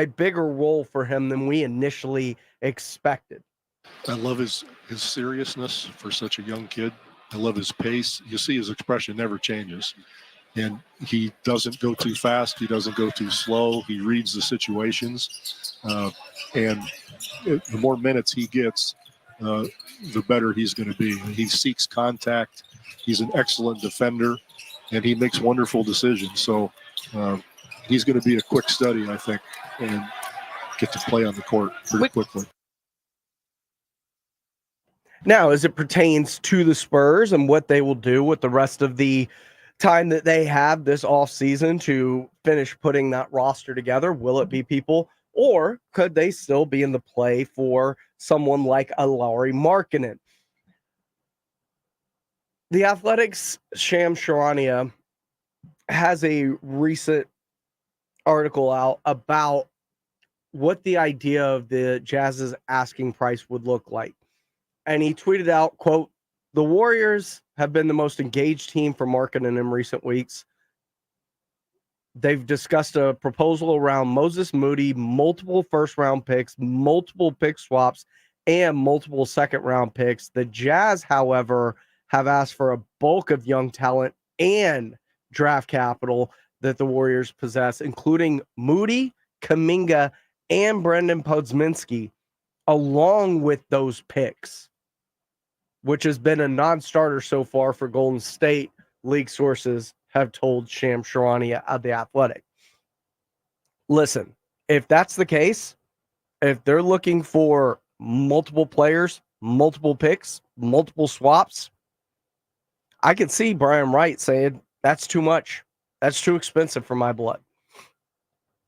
a bigger role for him than we initially expected. I love his seriousness for such a young kid. I love his pace. You see his expression never changes. And he doesn't go too fast. He doesn't go too slow. He reads the situations. And the more minutes he gets, the better he's going to be. He seeks contact. He's an excellent defender, and he makes wonderful decisions. So he's going to be a quick study, I think, and get to play on the court pretty quickly. Now, as it pertains to the Spurs and what they will do with the rest of the time that they have this offseason to finish putting that roster together, will it be people, or could they still be in the play for someone like a Lauri Markkanen? The Athletics' Shams Charania has a recent article out about what the idea of the Jazz's asking price would look like. And he tweeted out, quote, "The Warriors have been the most engaged team for Markkanen in recent weeks. They've discussed a proposal around Moses Moody, multiple first-round picks, multiple pick swaps, and multiple second-round picks. The Jazz, however, have asked for a bulk of young talent and draft capital that the Warriors possess, including Moody, Kuminga, and Brendan Podziemski, along with those picks, which has been a non-starter so far for Golden State," league sources have told Shams Charania of The Athletic. Listen, if that's the case, if they're looking for multiple players, multiple picks, multiple swaps, I could see Brian Wright saying, that's too much. That's too expensive for my blood.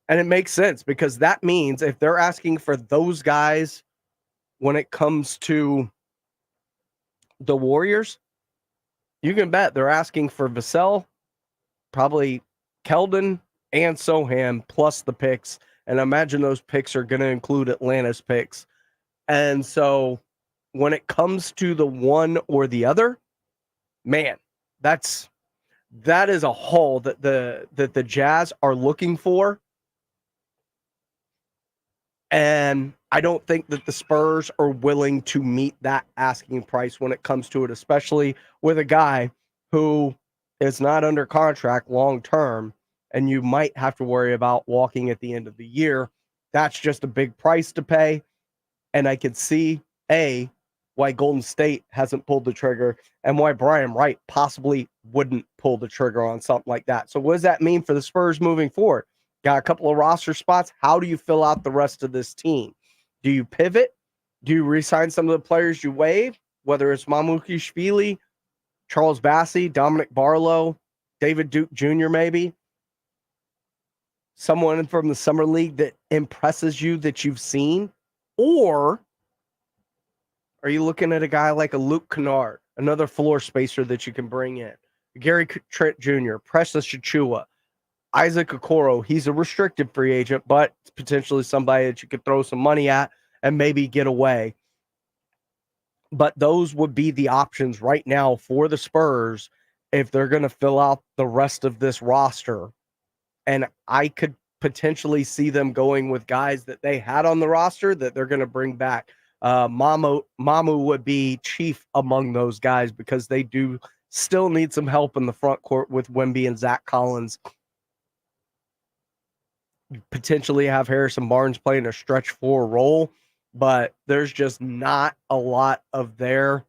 And it makes sense, because that means if they're asking for those guys when it comes to the Warriors, you can bet they're asking for Vassell, probably Keldon, and Sohan, plus the picks. And I imagine those picks are going to include Atlanta's picks. And so when it comes to the one or the other, man, that is a haul that the Jazz are looking for. And I don't think that the Spurs are willing to meet that asking price when it comes to it, especially with a guy who is not under contract long term, and you might have to worry about walking at the end of the year. That's just a big price to pay. And I could see, why Golden State hasn't pulled the trigger, and why Brian Wright possibly wouldn't pull the trigger on something like that. So what does that mean for the Spurs moving forward? Got a couple of roster spots. How do you fill out the rest of this team? Do you pivot? Do you re-sign some of the players you waived, whether it's Mamukishvili, Charles Bassey, Dominic Barlow, David Duke Jr. maybe? Someone from the Summer League that impresses you that you've seen? Or are you looking at a guy like a Luke Kennard, another floor spacer that you can bring in? Gary Trent Jr., Precious Chichua, Isaac Okoro. He's a restricted free agent, but potentially somebody that you could throw some money at and maybe get away. But those would be the options right now for the Spurs if they're going to fill out the rest of this roster. And I could potentially see them going with guys that they had on the roster that they're going to bring back. Mamu would be chief among those guys, because they do still need some help in the front court with Wemby and Zach Collins. Potentially have Harrison Barnes playing a stretch four role, but there's just not a lot of there.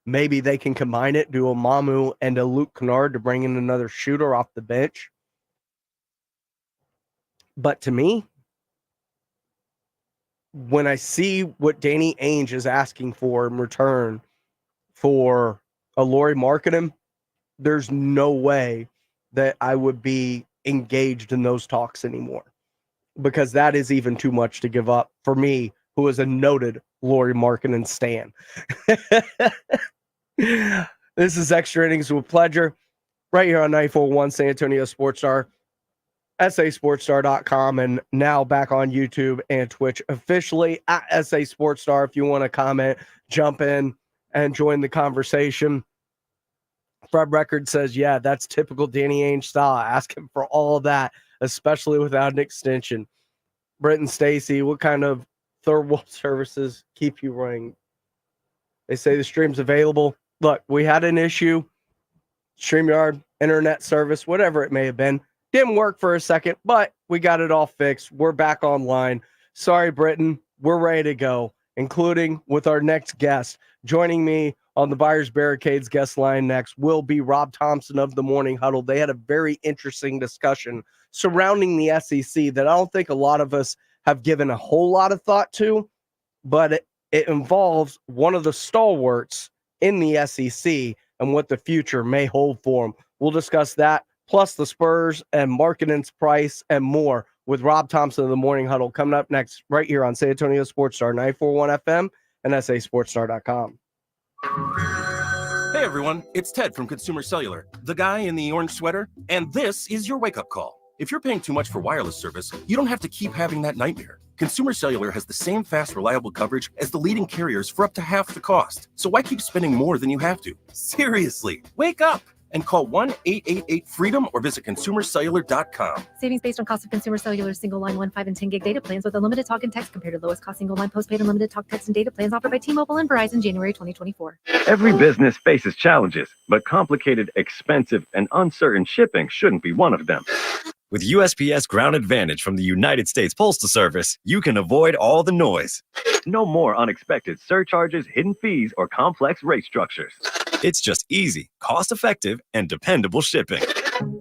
Maybe they can combine it, do a Mamu and a Luke Kennard to bring in another shooter off the bench. But to me, when I see what Danny Ainge is asking for in return for a Lauri Markkanen, there's no way that I would be engaged in those talks anymore, because that is even too much to give up for me, who is a noted Lauri Markkanen stan. This is Extra Innings with Pleasure, right here on 94.1 San Antonio Sports Star, sasportstar.com, and now back on YouTube and Twitch officially at SA Sports Star. If you want to comment, jump in and join the conversation. Fred Record says, yeah, that's typical Danny Ainge style. Ask him for all of that. especially without an extension. Brett and Stacy, what kind of third world services keep you running? They say the stream's available. Look, we had an issue. StreamYard, internet service, whatever it may have been. Didn't work for a second, but we got it all fixed. We're back online. Sorry, Britain. We're ready to go, including with our next guest. Joining me on the Buyers Barricades guest line next will be Rob Thompson of the Morning Huddle. They had a very interesting discussion surrounding the SEC that I don't think a lot of us have given a whole lot of thought to, but it involves one of the stalwarts in the SEC and what the future may hold for them. We'll discuss that, plus the Spurs and Markkanen's price and more with Rob Thompson of the Morning Huddle coming up next right here on San Antonio Sports Star 94.1 FM and SASportsStar.com. Hey everyone, it's Ted from Consumer Cellular, the guy in the orange sweater, and this is your wake-up call. If you're paying too much for wireless service, you don't have to keep having that nightmare. Consumer Cellular has the same fast, reliable coverage as the leading carriers for up to half the cost. So why keep spending more than you have to? Seriously, wake up and call 1-888-FREEDOM or visit consumercellular.com. Savings based on cost of Consumer Cellular single line 1, 5, and 10 gig data plans with unlimited talk and text compared to lowest cost single line postpaid unlimited talk, text, and data plans offered by T-Mobile and Verizon January 2024. Every business faces challenges, but complicated, expensive, and uncertain shipping shouldn't be one of them. With USPS Ground Advantage from the United States Postal Service, you can avoid all the noise. No more unexpected surcharges, hidden fees, or complex rate structures. It's just easy, cost-effective, and dependable shipping.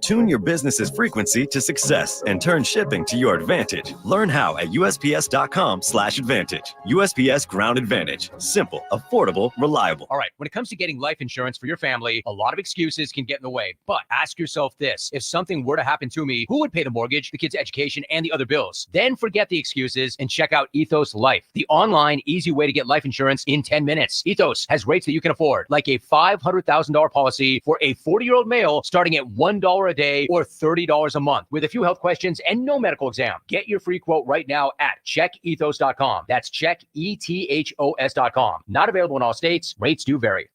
Tune your business's frequency to success and turn shipping to your advantage. Learn how at USPS.com/advantage. USPS Ground Advantage. Simple, affordable, reliable. All right, when it comes to getting life insurance for your family, a lot of excuses can get in the way. But ask yourself this: if something were to happen to me, who would pay the mortgage, the kids' education, and the other bills? Then forget the excuses and check out Ethos Life, the online, easy way to get life insurance in 10 minutes. Ethos has rates that you can afford, like a $500,000 policy for a 40-year-old male starting at $1 a day or $30 a month with a few health questions and no medical exam. Get your free quote right now at checkethos.com. That's checkethos.com. Not available in all states. Rates do vary.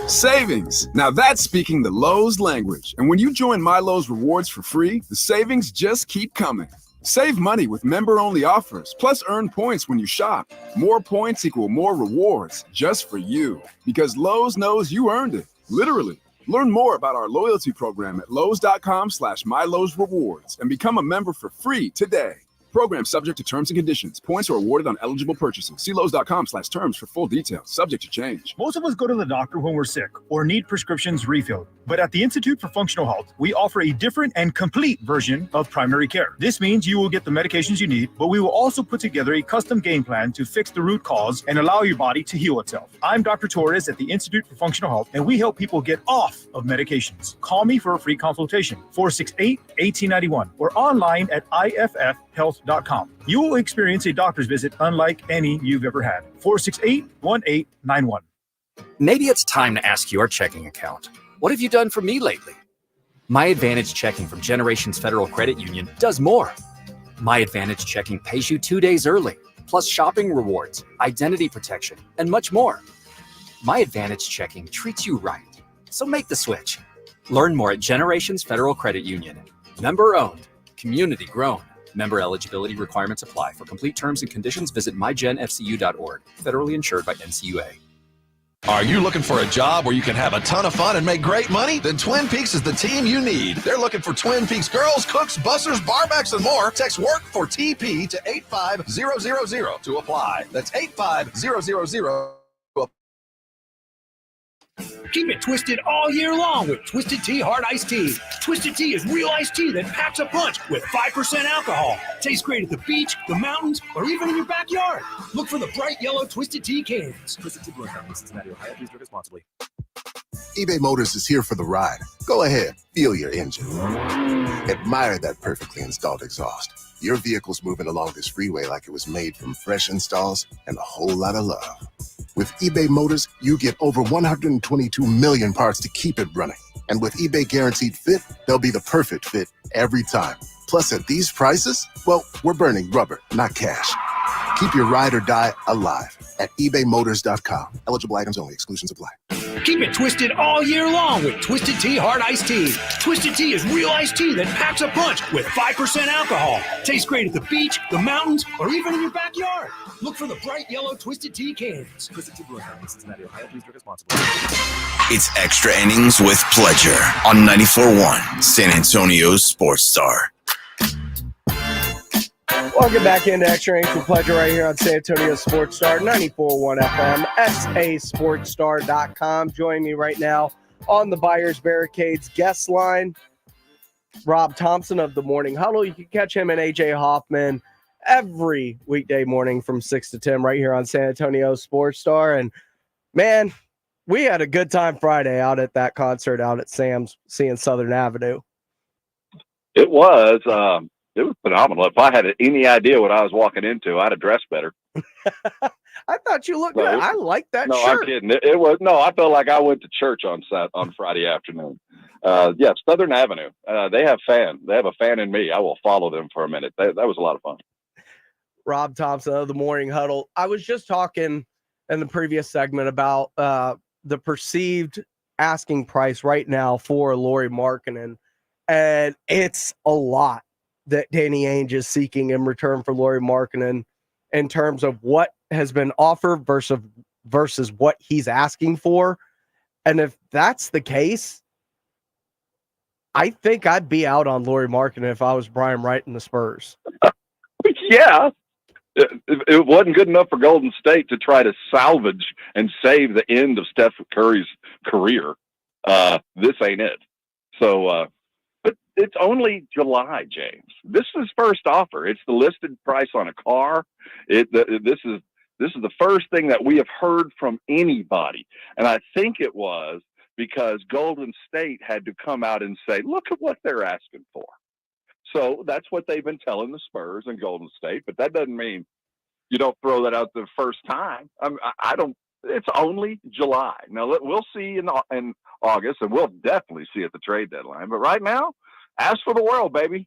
Savings. Now that's speaking the Lowe's language. And when you join My Lowe's Rewards for free, the savings just keep coming. Save money with member-only offers, plus earn points when you shop. More points equal more rewards just for you. Because Lowe's knows you earned it. Literally. Learn more about our loyalty program at Lowe's.com/MyLowe'sRewards and become a member for free today. Program subject to terms and conditions. Points are awarded on eligible purchases. See Lowe's.com/terms for full details. Subject to change. Most of us go to the doctor when we're sick or need prescriptions refilled. But at the Institute for Functional Health, we offer a different and complete version of primary care. This means you will get the medications you need, but we will also put together a custom game plan to fix the root cause and allow your body to heal itself. I'm Dr. Torres at the Institute for Functional Health, and we help people get off of medications. Call me for a free consultation, 468-1891, or online at iffhealth.com. You will experience a doctor's visit unlike any you've ever had. 468-1891. Maybe it's time to ask your checking account. What have you done for me lately? My Advantage Checking from Generations Federal Credit Union does more. My Advantage Checking pays you 2 days early, plus shopping rewards, identity protection, and much more. My Advantage Checking treats you right. So make the switch. Learn more at Generations Federal Credit Union. Member owned, community grown. Member eligibility requirements apply. For complete terms and conditions, visit mygenfcu.org. Federally insured by NCUA. Are you looking for a job where you can have a ton of fun and make great money? Then Twin Peaks is the team you need. They're looking for Twin Peaks girls, cooks, bussers, barbacks, and more. Text WORK for TP to 85000 to apply. That's 85000. Keep it twisted all year long with Twisted Tea Hard Iced Tea. Twisted Tea is real iced tea that packs a punch with 5% alcohol. Tastes great at the beach, the mountains, or even in your backyard. Look for the bright yellow Twisted Tea cans. Twisted Tea Brewing Company, Cincinnati, Ohio. Please drink responsibly. eBay Motors is here for the ride. Go ahead, feel your engine. Admire that perfectly installed exhaust. Your vehicle's moving along this freeway like it was made from fresh installs and a whole lot of love. With eBay Motors, you get over 122 million parts to keep it running. And with eBay Guaranteed Fit, they'll be the perfect fit every time. Plus, at these prices, well, we're burning rubber, not cash. Keep your ride or die alive at ebaymotors.com. Eligible items only. Exclusions apply. Keep it twisted all year long with Twisted Tea Hard Iced Tea. Twisted Tea is real iced tea that packs a punch with 5% alcohol. Tastes great at the beach, the mountains, or even in your backyard. Look for the bright yellow Twisted Tea cans. Twisted Tea Brewing Company, Cincinnati, Ohio. Please drink responsibly. It's Extra Innings with Pledger on 94.1 San Antonio's Sports Star. Welcome back into Extra Innings with Pledger right here on San Antonio Sports Star, 94.1 FM, sasportstar.com. Joining me right now on the Buyers Barricades guest line, Rob Thompson of the Morning Huddle. You can catch him and AJ Hoffman every weekday morning from 6 to 10 right here on San Antonio Sports Star. And, man, we had a good time Friday out at that concert out at Sam's, seeing Southern Avenue. It was phenomenal. If I had any idea what I was walking into, I'd have dressed better. I thought you looked good. I like that no, shirt. I'm kidding. It was I felt like I went to church on Friday afternoon. Yeah, Southern Avenue. They have fans. They have a fan in me. I will follow them for a minute. That was a lot of fun. Rob Thompson of the Morning Huddle. I was just talking in the previous segment about the perceived asking price right now for Lauri Markkanen, and it's a lot that Danny Ainge is seeking in return for Lauri Markkanen in terms of what has been offered versus what he's asking for. And if that's the case, I think I'd be out on Lauri Markkanen if I was Brian Wright and the Spurs. Yeah. It wasn't good enough for Golden State to try to salvage and save the end of Steph Curry's career. This ain't it. So, but it's only July, James. This is his first offer. It's the listed price on a car. This is the first thing that we have heard from anybody. And I think it was because Golden State had to come out and say, look at what they're asking for. So that's what they've been telling the Spurs and Golden State, but that doesn't mean you don't throw that out the first time. I don't. It's only July. Now we'll see in August, and we'll definitely see at the trade deadline. But right now, ask for the world, baby.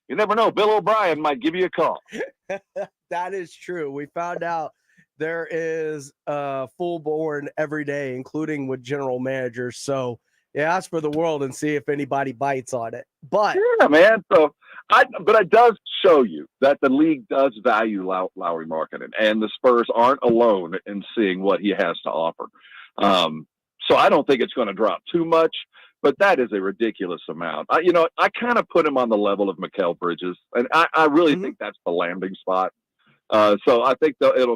You never know. Bill O'Brien might give you a call. That is true. We found out there is a full board every day, including with general managers. So yeah, ask for the world and see if anybody bites on it. But yeah, man. So but it does show you that the league does value Lauri Markkanen, and the Spurs aren't alone in seeing what he has to offer. So I don't think it's going to drop too much, but that is a ridiculous amount. I kind of put him on the level of Mikal Bridges, and I really think that's the landing spot. So I think it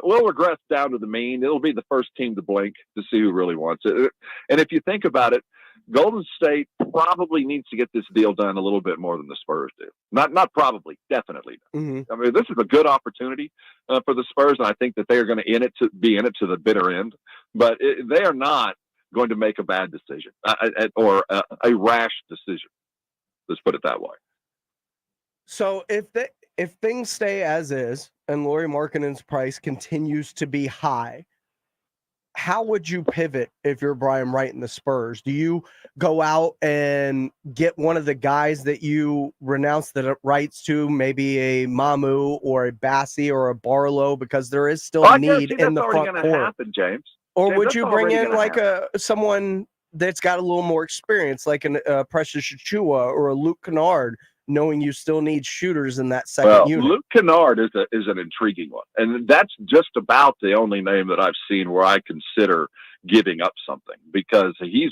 will regress down to the mean. It'll be the first team to blink to see who really wants it. And if you think about it, Golden State probably needs to get this deal done a little bit more than the Spurs do. Not probably, definitely. Mm-hmm. I mean, this is a good opportunity for the Spurs, and I think that they are going to be in it to the bitter end. But they are not going to make a bad decision or a rash decision. Let's put it that way. So if things stay as is and Lauri Markkanen's price continues to be high, how would you pivot if you're Brian Wright and the Spurs? Do you go out and get one of the guys that you renounce the rights to, maybe a Mamu or a Bassi or a Barlow, because there is still need in the front court? Happen, James. Or James, would you bring in like happen. someone that's got a little more experience, like a Precious Achua or a Luke Kennard, knowing you still need shooters in that second unit? Luke Kennard is an intriguing one. And that's just about the only name that I've seen where I consider giving up something, because he's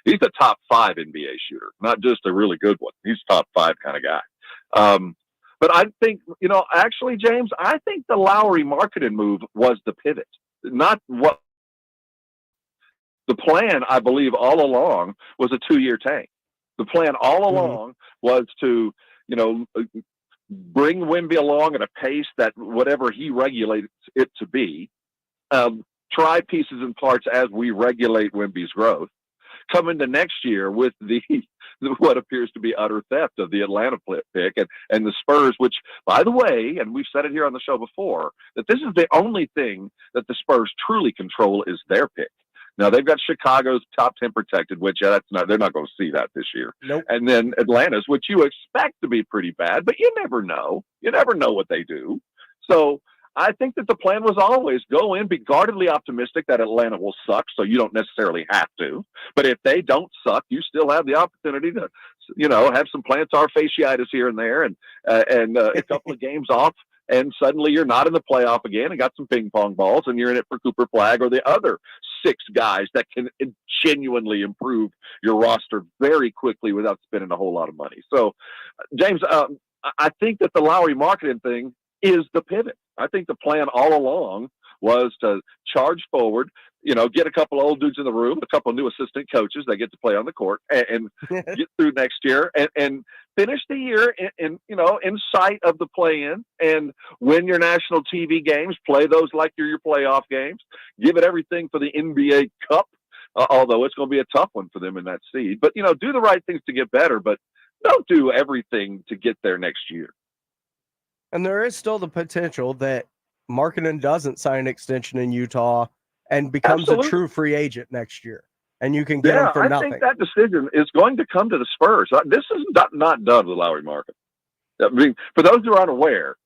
he's the top 5 NBA shooter, not just a really good one. He's top 5 kind of guy. But I think, actually, James, I think the Lauri Markkanen move was the pivot, not what the plan, I believe, all along was a 2-year tank. The plan all along was to, bring Wemby along at a pace that whatever he regulates it to be, try pieces and parts as we regulate Wemby's growth, come into next year with what appears to be utter theft of the Atlanta pick and the Spurs, which, by the way, and we've said it here on the show before, that this is the only thing that the Spurs truly control is their pick. Now, they've got Chicago's top 10 protected, which they're not going to see that this year. Nope. And then Atlanta's, which you expect to be pretty bad, but you never know. You never know what they do. So I think that the plan was always go in, be guardedly optimistic that Atlanta will suck, so you don't necessarily have to. But if they don't suck, you still have the opportunity to, have some plantar fasciitis here and there, and a couple of games off, and suddenly you're not in the playoff again, and got some ping pong balls, and you're in it for Cooper Flagg or the other 6 guys that can genuinely improve your roster very quickly without spending a whole lot of money. So, James, I think that the Lowry marketing thing is the pivot. I think the plan all along was to charge forward, get a couple of old dudes in the room, a couple of new assistant coaches that get to play on the court, and get through next year and finish the year in sight of the play-in and win your national TV games, play those like you're your playoff games, give it everything for the NBA Cup, although it's going to be a tough one for them in that seed. But, do the right things to get better, but don't do everything to get there next year. And there is still the potential that Markkanen doesn't sign an extension in Utah and becomes Absolutely. a true free agent next year. And you can get him for nothing. I think that decision is going to come to the Spurs. This is not done with Lowry Markkanen. I mean, for those who are unaware,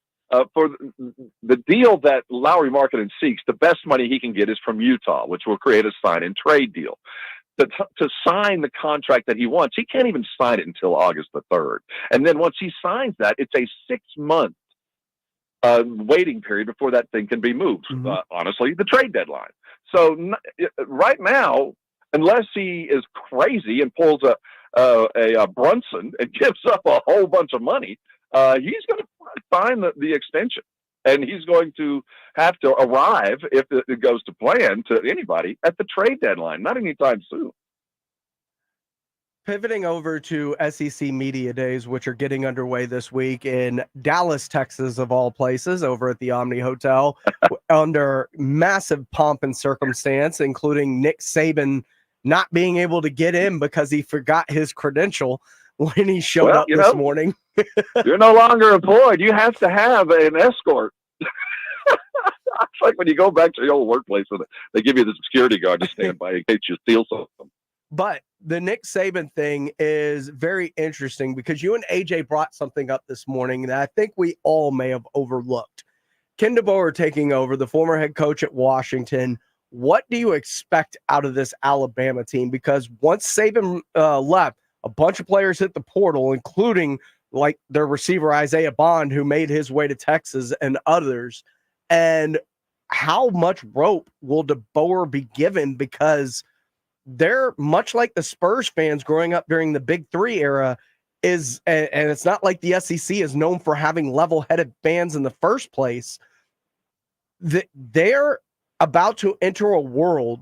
for the deal that Lowry Markkanen seeks, the best money he can get is from Utah, which will create a sign-and-trade deal. To sign the contract that he wants, he can't even sign it until August the 3rd. And then once he signs that, it's a 6-month waiting period before that thing can be moved. Honestly, the trade deadline. So right now, unless he is crazy and pulls a Brunson and gives up a whole bunch of money, he's going to sign the extension. And he's going to have to arrive, if it goes to plan, to anybody at the trade deadline, not anytime soon. Pivoting over to SEC Media Days, which are getting underway this week in Dallas, Texas, of all places, over at the Omni Hotel, under massive pomp and circumstance, including Nick Saban not being able to get in because he forgot his credential when he showed up this morning. You're no longer employed. You have to have an escort. It's like when you go back to the old workplace and they give you the security guard to stand by in case you steal something. But the Nick Saban thing is very interesting because you and AJ brought something up this morning that I think we all may have overlooked. Ken DeBoer taking over, the former head coach at Washington. What do you expect out of this Alabama team? Because once Saban left, a bunch of players hit the portal, including like their receiver Isaiah Bond, who made his way to Texas, and others. And how much rope will DeBoer be given? Because they're much like the Spurs fans growing up during the Big Three era, and it's not like the SEC is known for having level-headed fans in the first place. They're about to enter a world,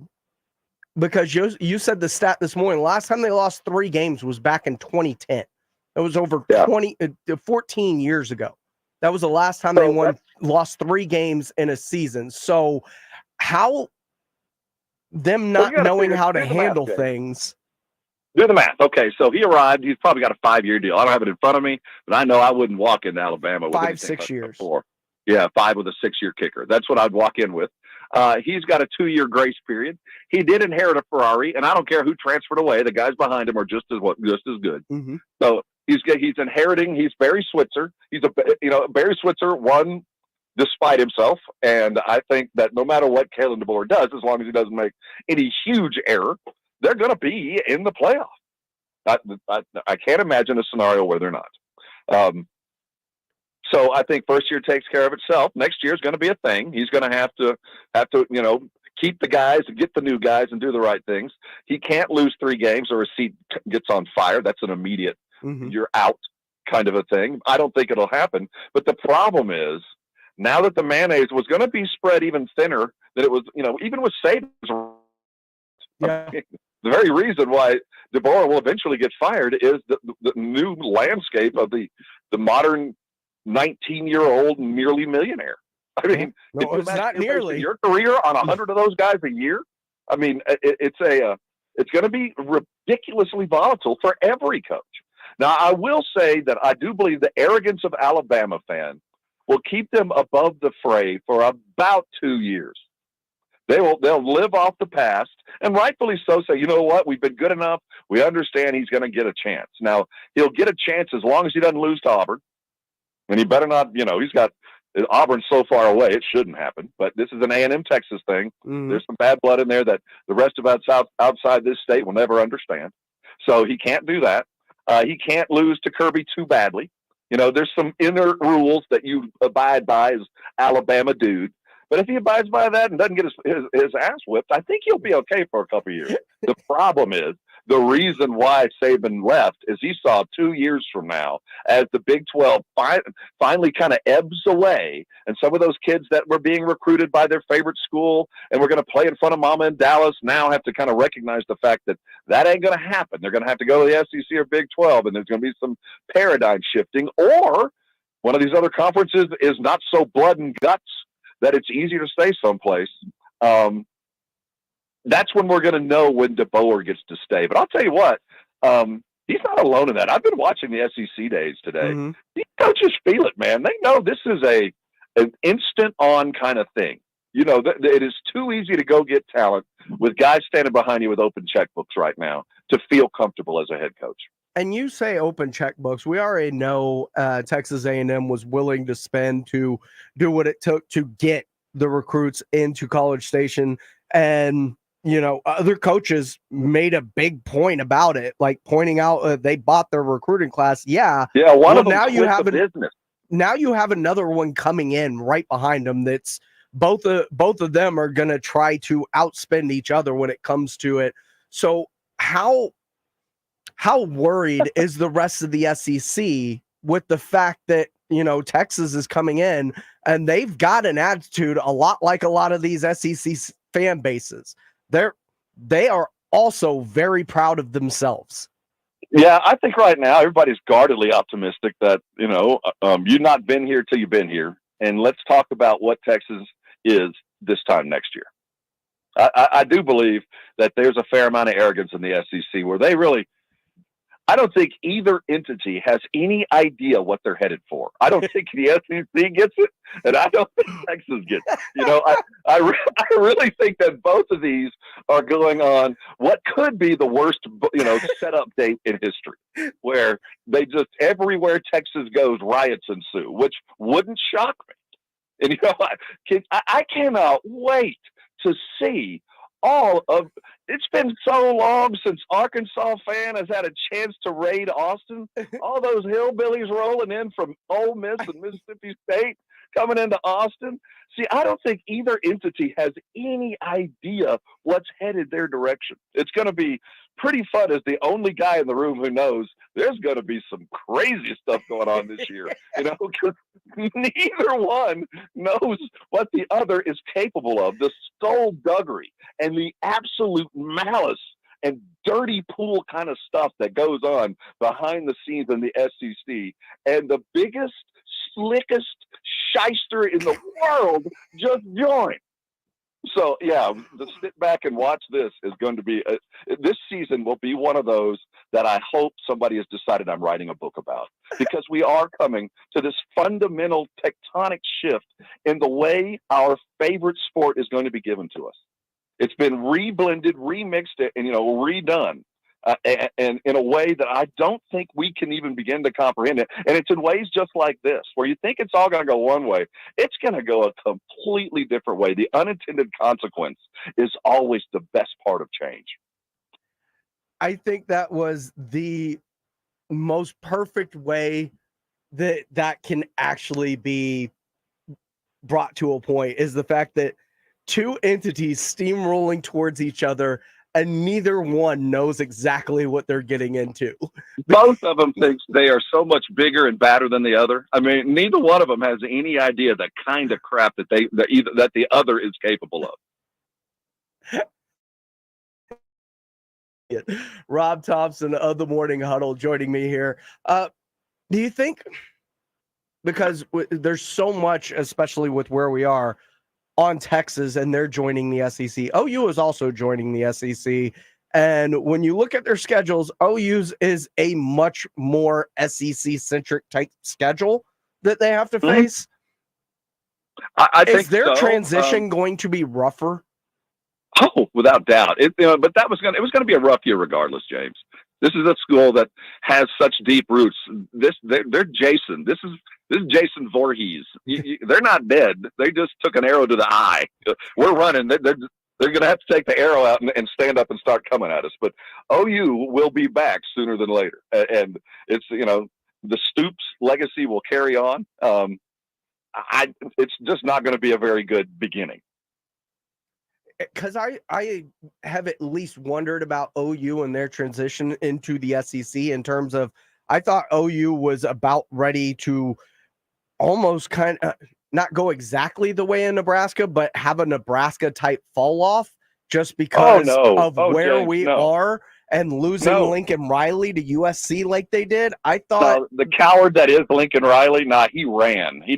because you said the stat this morning, last time they lost 3 games was back in 2010. It was over 14 years ago. That was the last time they lost 3 games in a season. So how them not knowing how to handle things. Do the math. Okay, so he arrived. He's probably got a 5-year deal. I don't have it in front of me, but I know I wouldn't walk into Alabama with 5-6 years. Before. Yeah, 5 with a 6-year kicker. That's what I'd walk in with. He's got a 2-year grace period. He did inherit a Ferrari, and I don't care who transferred away. The guys behind him are just as good. Mm-hmm. So he's inheriting. He's Barry Switzer. Barry Switzer won despite himself, and I think that no matter what Kalen DeBoer does, as long as he doesn't make any huge error, they're going to be in the playoff. I can't imagine a scenario where they're not. So I think first year takes care of itself. Next year is going to be a thing. He's going to have to keep the guys and get the new guys and do the right things. He can't lose 3 games or his seat gets on fire. That's an immediate you're out kind of a thing. I don't think it'll happen. But the problem is, now that the mayonnaise was going to be spread even thinner than it was, even with Saban, the very reason why DeBoer will eventually get fired is the new landscape of the modern 19-year-old nearly millionaire. I mean, it's not nearly your career on 100 of those guys a year. I mean, it's going to be ridiculously volatile for every coach. Now, I will say that I do believe the arrogance of Alabama fans will keep them above the fray for about 2 years. They'll live off the past, and rightfully so, say, you know what, we've been good enough. We understand he's going to get a chance. Now, he'll get a chance as long as he doesn't lose to Auburn. And he better not, he's got Auburn's so far away, it shouldn't happen. But this is an A&M Texas thing. Mhm. There's some bad blood in there that the rest of us outside this state will never understand. So he can't do that. He can't lose to Kirby too badly. You know, there's some inner rules that you abide by as Alabama dude. But if he abides by that and doesn't get his ass whipped, I think he'll be okay for a couple of years. The problem is, the reason why Saban left is he saw 2 years from now, as the Big 12 finally kind of ebbs away, and some of those kids that were being recruited by their favorite school and were going to play in front of mama in Dallas now have to kind of recognize the fact that that ain't going to happen. They're going to have to go to the SEC or Big 12, and there's going to be some paradigm shifting, or one of these other conferences is not so blood and guts that it's easier to stay someplace. That's when we're going to know when DeBoer gets to stay. But I'll tell you what, he's not alone in that. I've been watching the SEC days today. Mm-hmm. These coaches feel it, man. They know this is an instant on kind of thing. You know, it is too easy to go get talent with guys standing behind you with open checkbooks right now to feel comfortable as a head coach. And you say open checkbooks. We already know Texas A&M was willing to spend to do what it took to get the recruits into College Station. And, you know, other coaches made a big point about it, like pointing out they bought their recruiting class. Yeah. Yeah. One of them now you have the business. Now you have another one coming in right behind them. That's both of them are going to try to outspend each other when it comes to it. So how worried is the rest of the SEC with the fact that, you know, Texas is coming in and they've got an attitude a lot like a lot of these SEC fan bases. They are also very proud of themselves. Yeah, I think right now everybody's guardedly optimistic that, you know, you've not been here till you've been here. And let's talk about what Texas is this time next year. I do believe that there's a fair amount of arrogance in the SEC where they really, I don't think either entity has any idea what they're headed for. I don't think the SEC gets it, and I don't think Texas gets it. You know, I really think that both of these are going on what could be the worst, you know, setup date in history, where they just everywhere Texas goes, riots ensue, which wouldn't shock me. And, you know, I cannot wait to see all of it's been so long since Arkansas fan has had a chance to raid Austin. All those hillbillies rolling in from Ole Miss and Mississippi State coming into Austin. See, I don't think either entity has any idea what's headed their direction. It's going to be pretty fun as the only guy in the room who knows there's going to be some crazy stuff going on this year, you know, because neither one knows what the other is capable of. The skullduggery and the absolute malice and dirty pool kind of stuff that goes on behind the scenes in the SEC. And the biggest, slickest shyster in the world just joined. So, yeah, to sit back and watch this is going to be this season will be one of those that I hope somebody has decided I'm writing a book about, because we are coming to this fundamental tectonic shift in the way our favorite sport is going to be given to us. It's been reblended, remixed, and, you know, redone. And in a way that I don't think we can even begin to comprehend it. And it's in ways just like this, where you think it's all going to go one way. It's going to go a completely different way. The unintended consequence is always the best part of change. I think that was the most perfect way that can actually be brought to a point, is the fact that two entities steamrolling towards each other, and neither one knows exactly what they're getting into. Both of them think they are so much bigger and badder than the other. I mean, neither one of them has any idea the kind of crap that the other is capable of. Rob Thompson of the Morning Huddle joining me here. Do you think, because there's so much, especially with where we are, on Texas, and they're joining the SEC. OU is also joining the SEC. And when you look at their schedules, OU's is a much more SEC-centric type schedule that they have to face. I think is their so. transition going to be rougher? Oh, without doubt. But it was going to be a rough year regardless, James. This is a school that has such deep roots. They're Jason. This is Jason Voorhees. They're not dead. They just took an arrow to the eye. We're running. They're going to have to take the arrow out and stand up and start coming at us. But OU will be back sooner than later. And it's, the Stoops legacy will carry on. It's just not going to be a very good beginning. Because I have at least wondered about OU and their transition into the SEC in terms of, I thought OU was about ready to almost kind of not go exactly the way in Nebraska, but have a Nebraska type fall off just because of where we are and losing Lincoln Riley to USC like they did. I thought the coward that is Lincoln Riley, he ran. He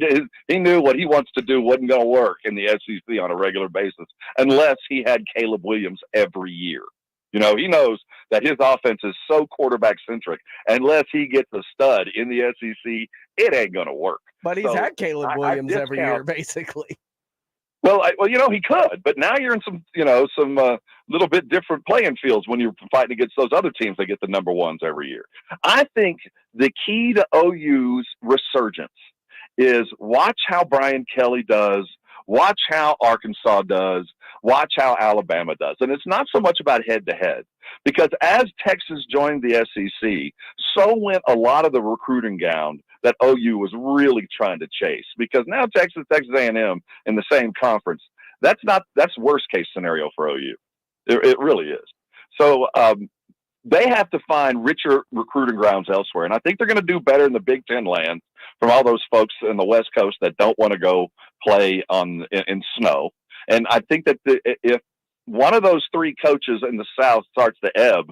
knew what he wants to do wasn't going to work in the SEC on a regular basis unless he had Caleb Williams every year. He knows that his offense is so quarterback centric. Unless he gets a stud in the SEC, it ain't going to work. But he's had Caleb Williams every year, basically. Well, he could, but now you're in some little bit different playing fields when you're fighting against those other teams that get the number ones every year. I think the key to OU's resurgence is watch how Brian Kelly does, watch how Arkansas does, watch how Alabama does. And it's not so much about head-to-head, because as Texas joined the SEC, so went a lot of the recruiting ground that OU was really trying to chase, because now Texas A&M in the same conference, that's worst case scenario for OU. It really is. So they have to find richer recruiting grounds elsewhere. And I think they're going to do better in the Big Ten land from all those folks in the West Coast that don't want to go play in snow. And I think that if one of those three coaches in the South starts to ebb,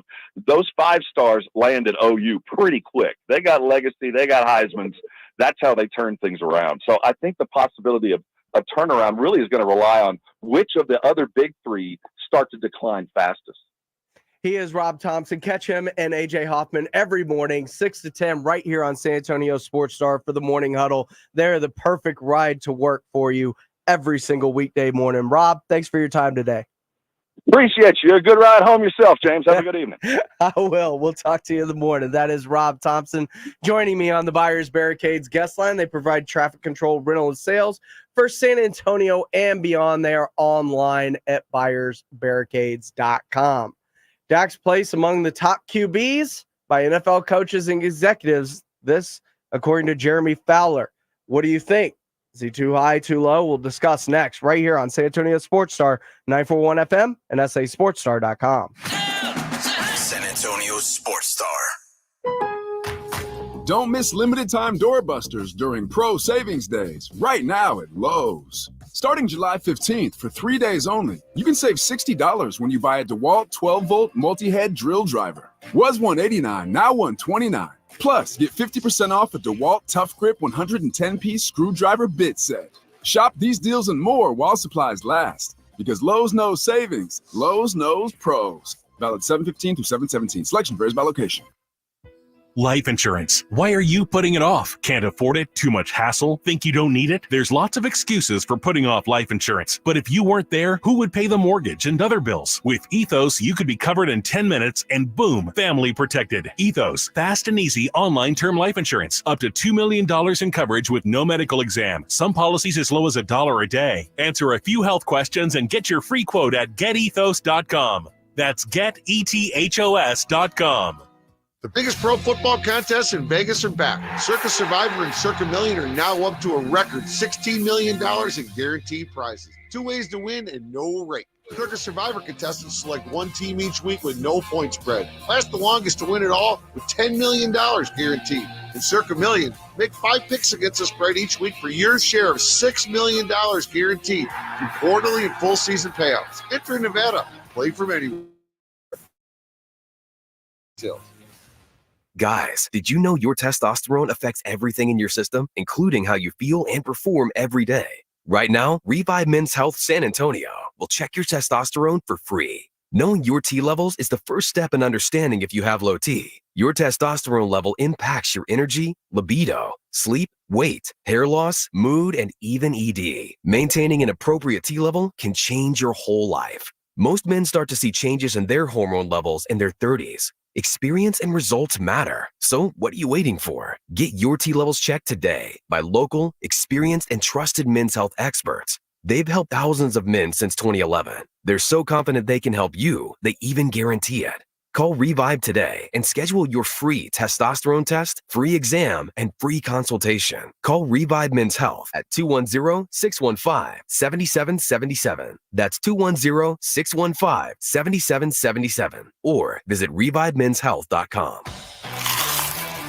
those 5 stars land at OU pretty quick. They got legacy. They got Heisman's. That's how they turn things around. So I think the possibility of a turnaround really is going to rely on which of the other big three start to decline fastest. He is Rob Thompson. Catch him and AJ Hoffman every morning, 6 to 10, right here on San Antonio Sports Star for the Morning Huddle. They're the perfect ride to work for you every single weekday morning. Rob, thanks for your time today. Appreciate you. A good ride home yourself, James. Have a good evening. I will. We'll talk to you in the morning. That is Rob Thompson joining me on the Buyers Barricades guest line. They provide traffic control, rental, and sales for San Antonio and beyond. They are online at buyersbarricades.com. Dak's place among the top QBs by NFL coaches and executives. This, according to Jeremy Fowler. What do you think? Is he too high, too low? We'll discuss next right here on San Antonio Sports Star, 941 FM and SASportsStar.com. San Antonio Sports Star. Don't miss limited time doorbusters during Pro Savings Days right now at Lowe's. Starting July 15th for 3 days only, you can save $60 when you buy a DeWalt 12-volt multi-head drill driver. Was $189, now $129. Plus, get 50% off a DeWalt Tough Grip 110-piece screwdriver bit set. Shop these deals and more while supplies last. Because Lowe's knows savings. Lowe's knows pros. Valid 7/15 through 7/17. Selection varies by location. Life insurance. Why are you putting it off? Can't afford it? Too much hassle? Think you don't need it? There's lots of excuses for putting off life insurance. But if you weren't there, who would pay the mortgage and other bills? With Ethos, you could be covered in 10 minutes and boom, family protected. Ethos, fast and easy online term life insurance. Up to $2 million in coverage with no medical exam. Some policies as low as $1 a day. Answer a few health questions and get your free quote at getethos.com. That's getethos.com. The biggest pro football contests in Vegas are back. Circa Survivor and Circa Million are now up to a record $16 million in guaranteed prizes. 2 ways to win and no rate. Circa Survivor contestants select one team each week with no point spread. Last the longest to win it all with $10 million guaranteed. In Circa Million, make 5 picks against the spread each week for your share of $6 million guaranteed through quarterly and full season payouts. Enter in Nevada. Play from anywhere. Guys, did you know your testosterone affects everything in your system, including how you feel and perform every day? Right now, Revive Men's Health San Antonio will check your testosterone for free. Knowing your T levels is the first step in understanding if you have low T. Your testosterone level impacts your energy, libido, sleep, weight, hair loss, mood, and even ED. Maintaining an appropriate T level can change your whole life. Most men start to see changes in their hormone levels in their 30s. Experience and results matter. So what are you waiting for? Get your T levels checked today by local, experienced, and trusted men's health experts. They've helped thousands of men since 2011. They're so confident they can help you, they even guarantee it. Call Revive today and schedule your free testosterone test, free exam, and free consultation. Call Revive Men's Health at 210-615-7777. That's 210-615-7777. Or visit revivemenshealth.com.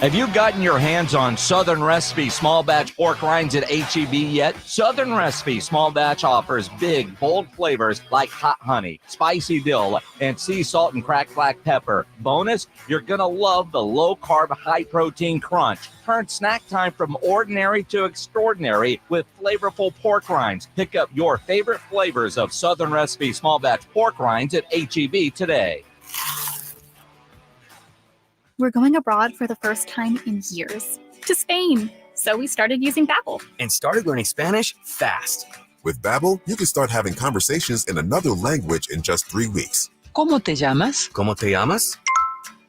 Have you gotten your hands on Southern Recipe small batch pork rinds at HEB yet? Southern Recipe small batch offers big, bold flavors like hot honey, spicy dill, and sea salt and cracked black pepper. Bonus, you're going to love the low-carb, high-protein crunch. Turn snack time from ordinary to extraordinary with flavorful pork rinds. Pick up your favorite flavors of Southern Recipe small batch pork rinds at HEB today. We're going abroad for the first time in years, to Spain. So we started using Babbel. And started learning Spanish fast. With Babbel, you can start having conversations in another language in just 3 weeks. ¿Cómo te llamas? ¿Cómo te llamas?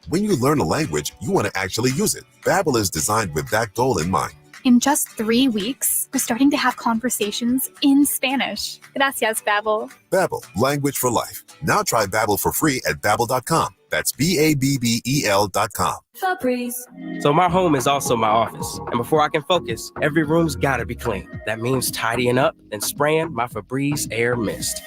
When you learn a language, you want to actually use it. Babbel is designed with that goal in mind. In just 3 weeks, we're starting to have conversations in Spanish. Gracias, Babbel. Babbel, language for life. Now try Babbel for free at Babbel.com. That's BABBEL.com. So my home is also my office. And before I can focus, every room's gotta be clean. That means tidying up and spraying my Febreze Air Mist.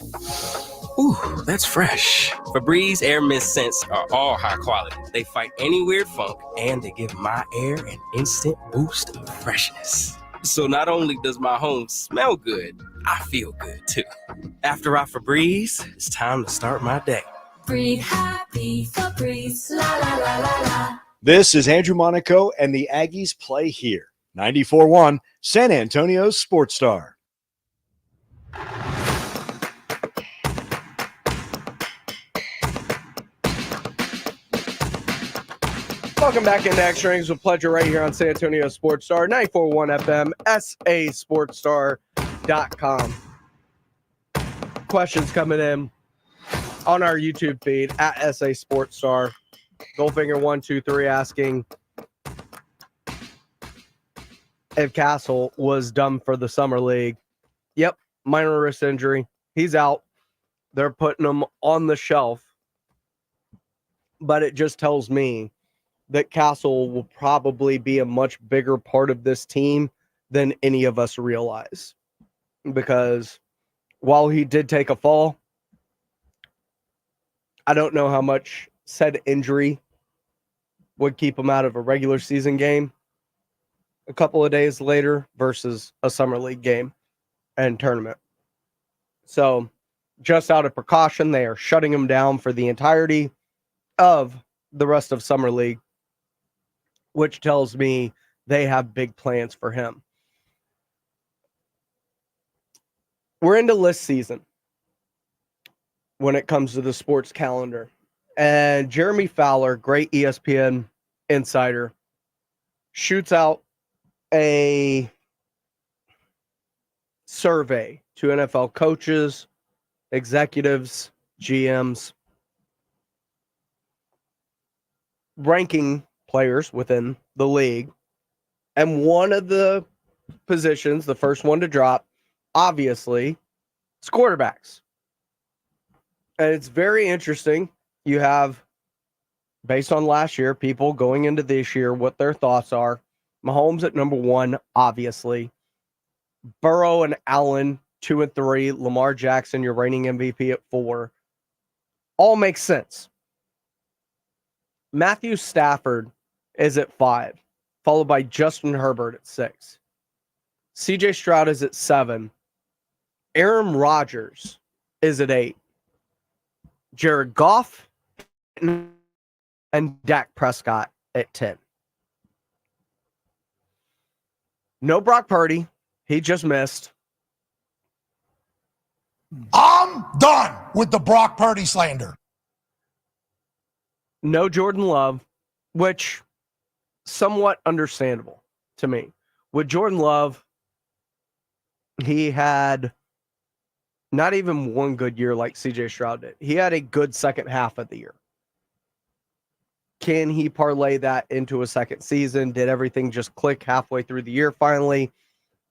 Ooh, that's fresh. Febreze Air Mist scents are all high quality. They fight any weird funk, and they give my air an instant boost of freshness. So not only does my home smell good, I feel good too. After I Febreze, it's time to start my day. Breathe happy, Febreze, la la la la la. This is Andrew Monaco, and the Aggies play here. 94-1, San Antonio's Sports Star. Welcome back into Extra Innings with Pleasure right here on San Antonio Sports Star, 94.1 FM, sasportstar.com. Questions coming in on our YouTube feed at SA Sports Star. Goldfinger123 asking if Castle was done for the summer league. Yep, minor wrist injury. He's out. They're putting him on the shelf. But it just tells me that Castle will probably be a much bigger part of this team than any of us realize. Because while he did take a fall, I don't know how much said injury would keep him out of a regular season game a couple of days later versus a summer league game and tournament. So just out of precaution, they are shutting him down for the entirety of the rest of summer league, which tells me they have big plans for him. We're into list season when it comes to the sports calendar. And Jeremy Fowler, great ESPN insider, shoots out a survey to NFL coaches, executives, GMs, ranking players within the league. And one of the positions, the first one to drop, obviously, is quarterbacks. And it's very interesting. You have, based on last year, people going into this year, what their thoughts are. Mahomes at number 1, obviously. Burrow and Allen, 2 and 3. Lamar Jackson, your reigning MVP at 4. All makes sense. Matthew Stafford is at 5, followed by Justin Herbert at 6. CJ Stroud is at 7. Aaron Rodgers is at 8. Jared Goff and Dak Prescott at 10. No Brock Purdy. He just missed. I'm done with the Brock Purdy slander. No Jordan Love, which somewhat understandable to me. With Jordan Love, he had not even one good year like CJ Stroud did. He had a good second half of the year. Can he parlay that into a second season? Did everything just click halfway through the year finally?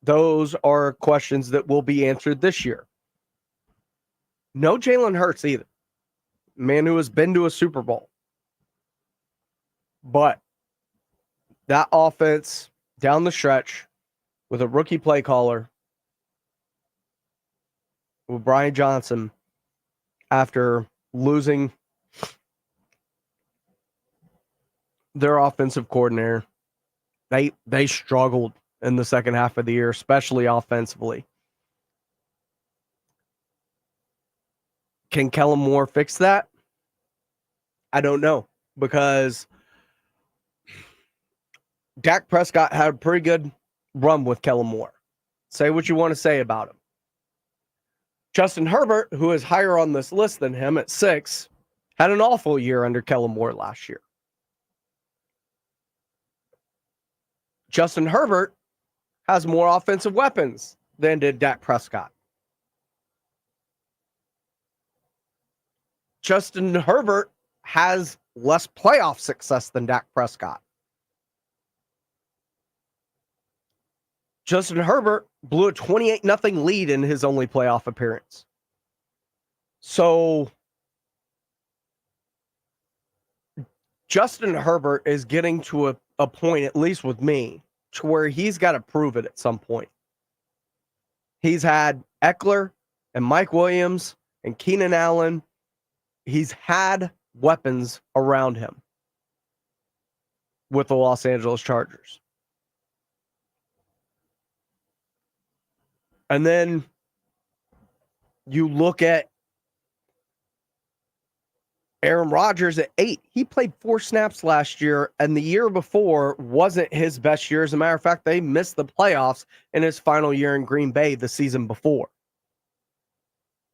Those are questions that will be answered this year. No Jalen Hurts either. Man who has been to a Super Bowl. But that offense down the stretch with a rookie play caller, with Brian Johnson, after losing their offensive coordinator, they struggled in the second half of the year, especially offensively. Can Kellen Moore fix that? I don't know, because Dak Prescott had a pretty good run with Kellen Moore. Say what you want to say about him. Justin Herbert, who is higher on this list than him at 6, had an awful year under Kellen Moore last year. Justin Herbert has more offensive weapons than did Dak Prescott. Justin Herbert has less playoff success than Dak Prescott. Justin Herbert blew a 28-0 lead in his only playoff appearance. So Justin Herbert is getting to a point, at least with me, to where he's got to prove it at some point. He's had Eckler and Mike Williams and Keenan Allen. He's had weapons around him with the Los Angeles Chargers. And then you look at Aaron Rodgers at 8. He played 4 snaps last year, and the year before wasn't his best year. As a matter of fact, they missed the playoffs in his final year in Green Bay the season before.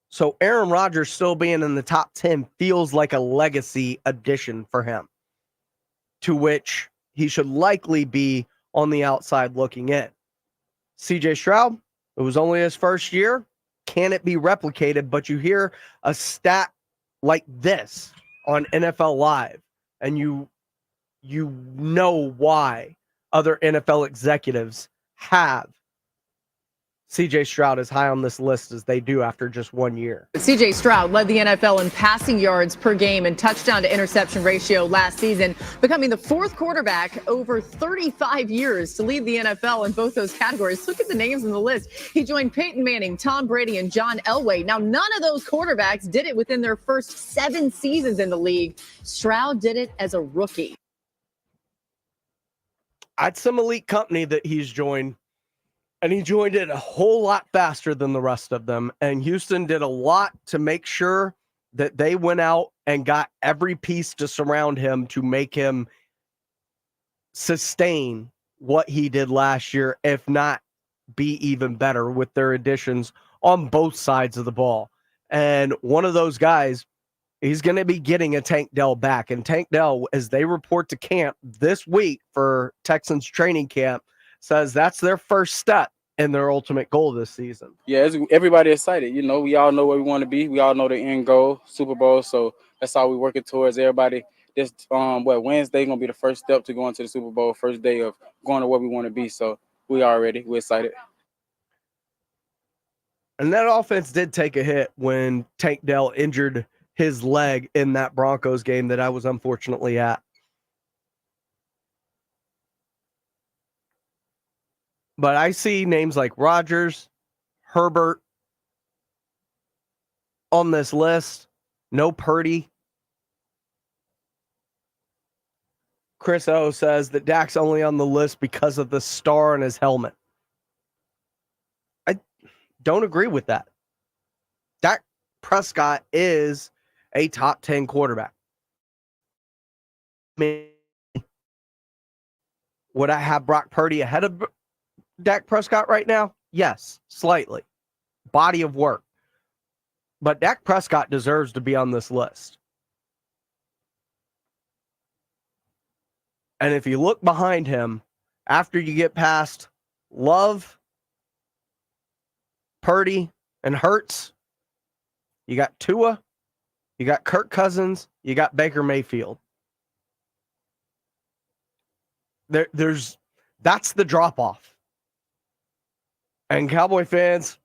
So Aaron Rodgers still being in the top 10 feels like a legacy addition for him, to which he should likely be on the outside looking in. CJ Stroud, it was only his first year. Can it be replicated? But you hear a stat like this on NFL Live, and you know why other NFL executives have CJ Stroud as high on this list as they do after just 1 year. CJ Stroud led the NFL in passing yards per game and touchdown to interception ratio last season, becoming the 4th quarterback over 35 years to lead the NFL in both those categories. Look at the names on the list. He joined Peyton Manning, Tom Brady, and John Elway. Now, none of those quarterbacks did it within their first 7 seasons in the league. Stroud did it as a rookie. At some elite company that he's joined, and he joined it a whole lot faster than the rest of them. And Houston did a lot to make sure that they went out and got every piece to surround him to make him sustain what he did last year, if not be even better with their additions on both sides of the ball. And one of those guys, he's going to be getting a Tank Dell back. And Tank Dell, as they report to camp this week for Texans training camp, says that's their first step in their ultimate goal this season. Yeah, everybody excited. You know, we all know where we want to be. We all know the end goal, Super Bowl. So that's all we're working towards. Everybody, this Wednesday gonna be the first step to going to the Super Bowl. First day of going to where we want to be. So we are ready. We're excited. And that offense did take a hit when Tank Dell injured his leg in that Broncos game that I was unfortunately at. But I see names like Rodgers, Herbert on this list. No Purdy. Chris O says that Dak's only on the list because of the star on his helmet. I don't agree with that. Dak Prescott is a top 10 quarterback. Would I have Brock Purdy ahead of Dak Prescott right now? Yes, slightly. Body of work. But Dak Prescott deserves to be on this list. And if you look behind him, after you get past Love, Purdy, and Hurts, you got Tua, you got Kirk Cousins, you got Baker Mayfield. That's the drop off. And Cowboy fans,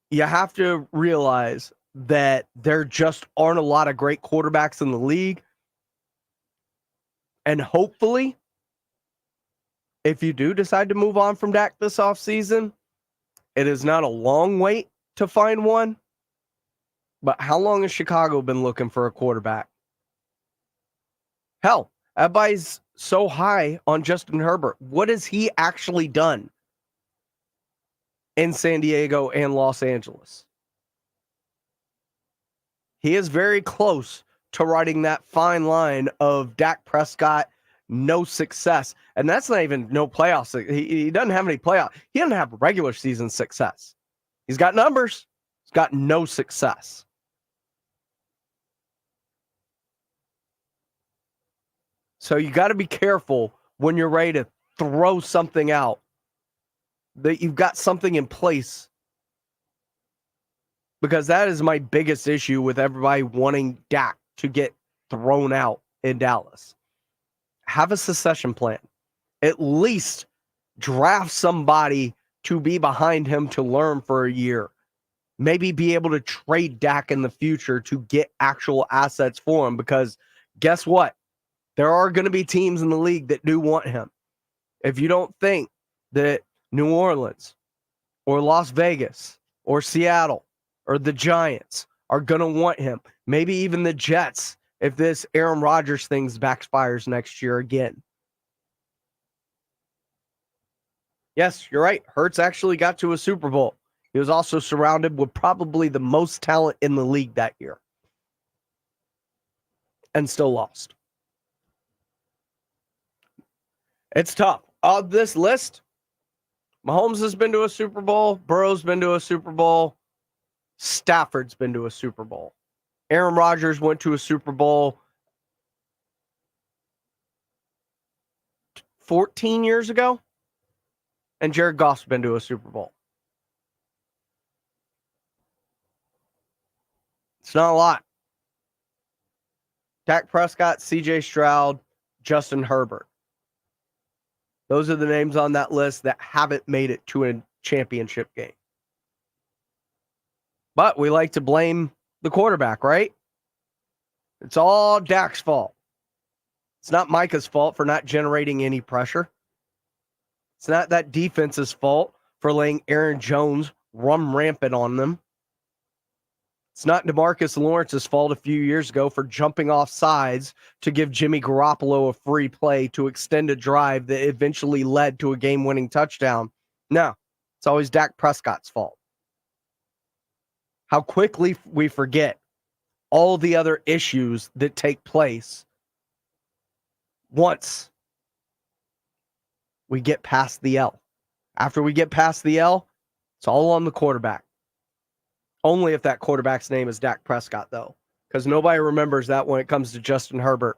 you have to realize that there just aren't a lot of great quarterbacks in the league. And hopefully, if you do decide to move on from Dak this offseason, it is not a long wait to find one. But how long has Chicago been looking for a quarterback? Hell, everybody's so high on Justin Herbert. What has he actually done in San Diego and Los Angeles? He is very close to riding that fine line of Dak Prescott, no success. And that's not even no playoffs. He doesn't have any playoff. He doesn't have regular season success. He's got numbers. He's got no success. So you got to be careful when you're ready to throw something out, that you've got something in place. Because that is my biggest issue with everybody wanting Dak to get thrown out in Dallas. Have a succession plan. At least draft somebody to be behind him to learn for a year. Maybe be able to trade Dak in the future to get actual assets for him. Because guess what? There are going to be teams in the league that do want him. If you don't think that New Orleans or Las Vegas or Seattle or the Giants are going to want him, maybe even the Jets, if this Aaron Rodgers thing backfires next year again. Yes, you're right. Hurts actually got to a Super Bowl. He was also surrounded with probably the most talent in the league that year. And still lost. It's tough. On this list, Mahomes has been to a Super Bowl. Burrow's been to a Super Bowl. Stafford's been to a Super Bowl. Aaron Rodgers went to a Super Bowl 14 years ago. And Jared Goff's been to a Super Bowl. It's not a lot. Dak Prescott, CJ Stroud, Justin Herbert. Those are the names on that list that haven't made it to a championship game. But we like to blame the quarterback, right? It's all Dak's fault. It's not Micah's fault for not generating any pressure. It's not that defense's fault for letting Aaron Jones run rampant on them. It's not DeMarcus Lawrence's fault a few years ago for jumping off sides to give Jimmy Garoppolo a free play to extend a drive that eventually led to a game-winning touchdown. No, it's always Dak Prescott's fault. How quickly we forget all the other issues that take place once we get past the L. After we get past the L, it's all on the quarterback. Only if that quarterback's name is Dak Prescott, though, because nobody remembers that when it comes to Justin Herbert,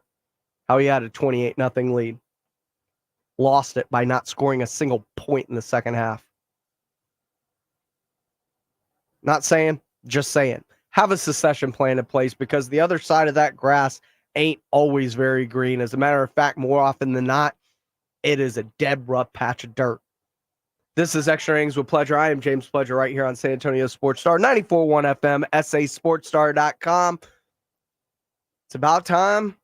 how he had a 28-0 lead. Lost it by not scoring a single point in the second half. Not saying, just saying. Have a succession plan in place because the other side of that grass ain't always very green. As a matter of fact, more often than not, it is a dead rough patch of dirt. This is Extra Innings with Pleasure. I am James Pleasure right here on San Antonio Sports Star, 94.1 FM, sasportstar.com. It's about time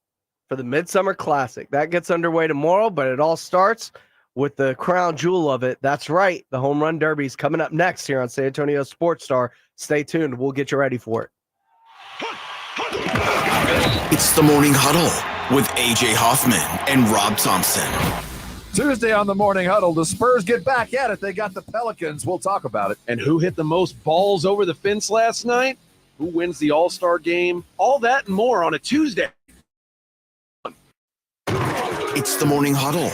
for the Midsummer Classic. That gets underway tomorrow, but it all starts with the crown jewel of it. That's right. The Home Run Derby is coming up next here on San Antonio Sports Star. Stay tuned. We'll get you ready for it. It's the Morning Huddle with A.J. Hoffman and Rob Thompson. Tuesday on the Morning Huddle, the Spurs get back at it. They got the Pelicans. We'll talk about it. And who hit the most balls over the fence last night? Who wins the All-Star game? All that and more on a Tuesday. It's the Morning Huddle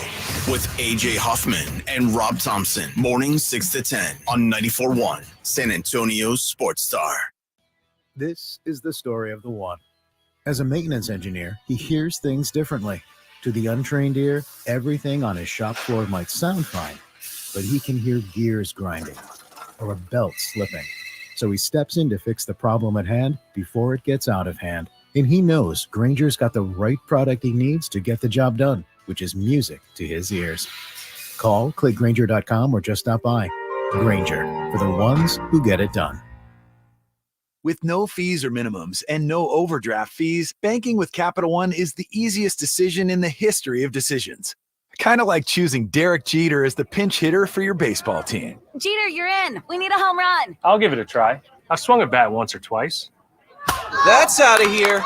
with A.J. Hoffman and Rob Thompson. Mornings 6 to 10 on 94.1 San Antonio Sports Star. This is the story of the one. As a maintenance engineer, he hears things differently. To the untrained ear, everything on his shop floor might sound fine, but he can hear gears grinding or a belt slipping. So he steps in to fix the problem at hand before it gets out of hand. And he knows Granger's got the right product he needs to get the job done. which is music to his ears. Call, click Grainger.com, or just stop by. Grainger, for the ones who get it done. With no fees or minimums and no overdraft fees, banking with Capital One is the easiest decision in the history of decisions. Kind of like choosing Derek Jeter as the pinch hitter for your baseball team. Jeter, you're in. We need a home run. I'll give it a try. I've swung a bat once or twice. That's out of here.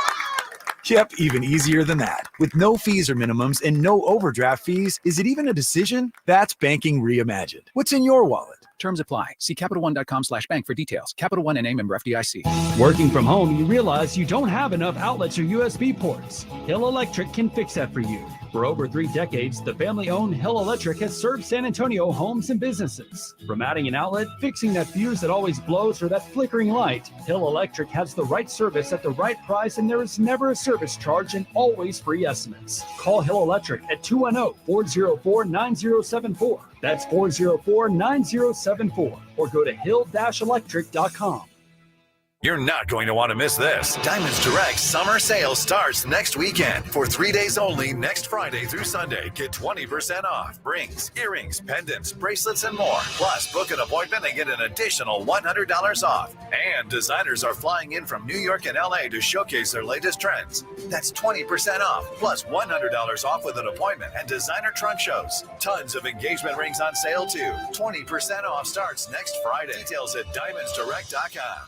Yep, even easier than that. With no fees or minimums and no overdraft fees, is it even a decision? That's banking reimagined. What's in your wallet? Terms apply. See CapitalOne.com/bank for details. Capital One NA, member FDIC. Working from home, you realize you don't have enough outlets or USB ports. Hill Electric can fix that for you. For over 3 decades, the family-owned Hill Electric has served San Antonio homes and businesses. From adding an outlet, fixing that fuse that always blows, or that flickering light, Hill Electric has the right service at the right price, and there is never a service charge and always free estimates. Call Hill Electric at 210-404-9074. That's 404-9074. Or go to hill-electric.com. You're not going to want to miss this. Diamonds Direct summer sale starts next weekend. For 3 days only, next Friday through Sunday, get 20% off rings, earrings, pendants, bracelets, and more. Plus, book an appointment and get an additional $100 off. And designers are flying in from New York and LA to showcase their latest trends. That's 20% off, plus $100 off with an appointment and designer trunk shows. Tons of engagement rings on sale too. 20% off starts next Friday. Details at diamondsdirect.com.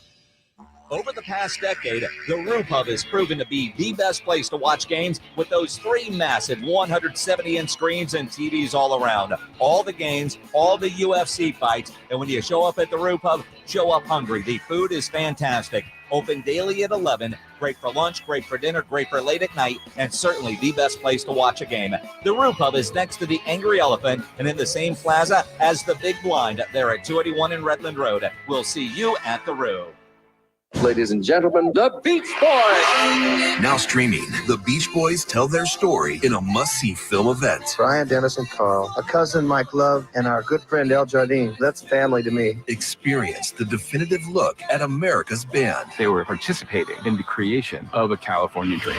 Over the past decade, the Roo Pub has proven to be the best place to watch games with those 3 massive 170-inch screens and TVs all around. All the games, all the UFC fights, and when you show up at the Roo Pub, show up hungry. The food is fantastic. Open daily at 11. Great for lunch, great for dinner, great for late at night, and certainly the best place to watch a game. The Roo Pub is next to the Angry Elephant and in the same plaza as the Big Blind. There at 281 in Redland Road. We'll see you at the Roo. Ladies and gentlemen, the Beach Boys. Now streaming, the Beach Boys tell their story in a must-see film event. Brian, Dennis, and Carl, a cousin, Mike Love, and our good friend El Jardine. That's family to me. Experience the definitive look at America's band. They were participating in the creation of a California dream.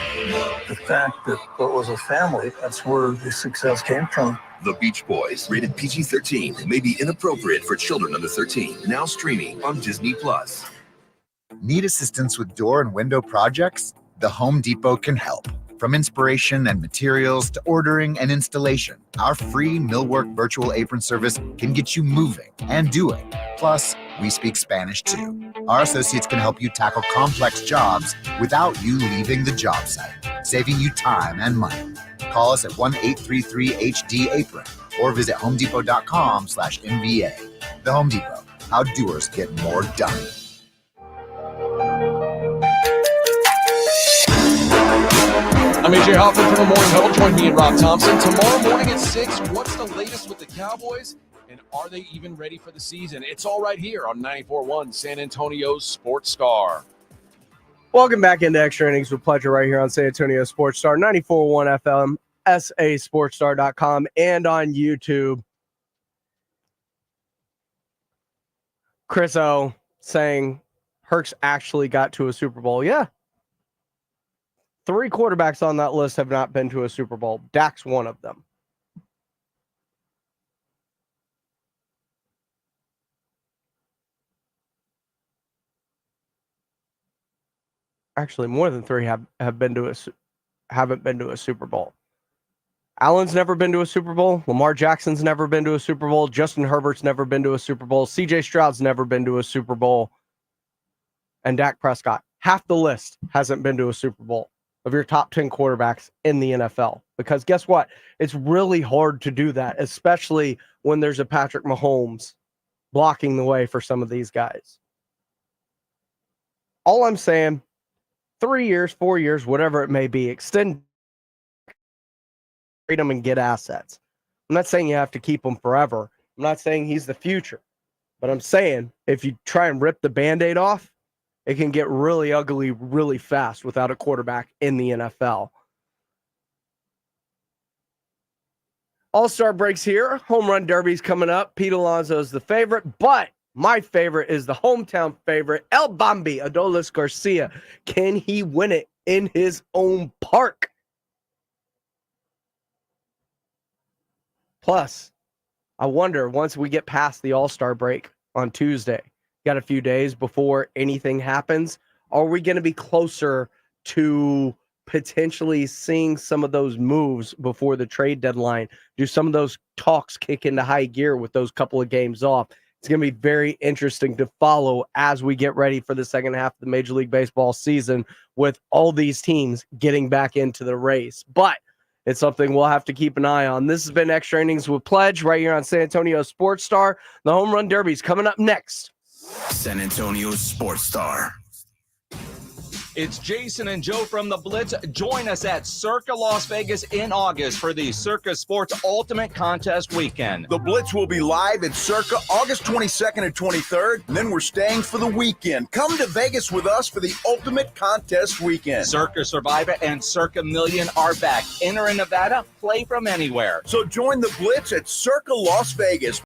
The fact that what was a family, that's where the success came from. The Beach Boys, rated PG-13, may be inappropriate for children under 13. Now streaming on Disney+. Need assistance with door and window projects? The Home Depot can help. From inspiration and materials to ordering and installation, our free Millwork virtual apron service can get you moving and doing. Plus, we speak Spanish too. Our associates can help you tackle complex jobs without you leaving the job site, saving you time and money. Call us at 1-833-HD-APRON or visit homedepot.com/MBA. The Home Depot, how doers get more done. I'm AJ Hoffman from the Morning Huddle. Join me and Rob Thompson tomorrow morning at 6. What's the latest with the Cowboys? And are they even ready for the season? It's all right here on 94.1 San Antonio's Sports Star. Welcome back into Extra Innings with Pleasure right here on San Antonio Sports Star, 94.1 FM, sasportstar.com, and on YouTube. Chris O saying Hurts actually got to a Super Bowl. Yeah. 3 quarterbacks on that list have not been to a Super Bowl. Dak's one of them. Actually, more than 3 haven't been to a Super Bowl. Allen's never been to a Super Bowl. Lamar Jackson's never been to a Super Bowl. Justin Herbert's never been to a Super Bowl. CJ Stroud's never been to a Super Bowl. And Dak Prescott, half the list hasn't been to a Super Bowl of your top 10 quarterbacks in the NFL. Because guess what? It's really hard to do that, especially when there's a Patrick Mahomes blocking the way for some of these guys. All I'm saying, 3 years, 4 years, whatever it may be, extend freedom and get assets. I'm not saying you have to keep him forever. I'm not saying he's the future. But I'm saying if you try and rip the Band-Aid off, it can get really ugly really fast without a quarterback in the NFL. All-Star breaks here. Home Run Derby's coming up. Pete Alonso's the favorite, but my favorite is the hometown favorite, El Bombi, Adolis Garcia. Can he win it in his own park? Plus, I wonder, once we get past the All-Star break on Tuesday, got a few days before anything happens, are we going to be closer to potentially seeing some of those moves before the trade deadline? Do some of those talks kick into high gear with those couple of games off? It's going to be very interesting to follow as we get ready for the second half of the Major League Baseball season with all these teams getting back into the race. But it's something we'll have to keep an eye on. This has been Extra Innings with Pledge right here on San Antonio Sports Star. The Home Run Derby is coming up next. San Antonio Sports Star. It's Jason and Joe from the Blitz. Join us at Circa Las Vegas in August for the Circa Sports Ultimate Contest Weekend. The Blitz will be live at Circa August 22nd and 23rd, and then we're staying for the weekend. Come to Vegas with us for the Ultimate Contest Weekend. Circa Survivor and Circa Million are back. Enter in Nevada, play from anywhere. So join the Blitz at Circa Las Vegas.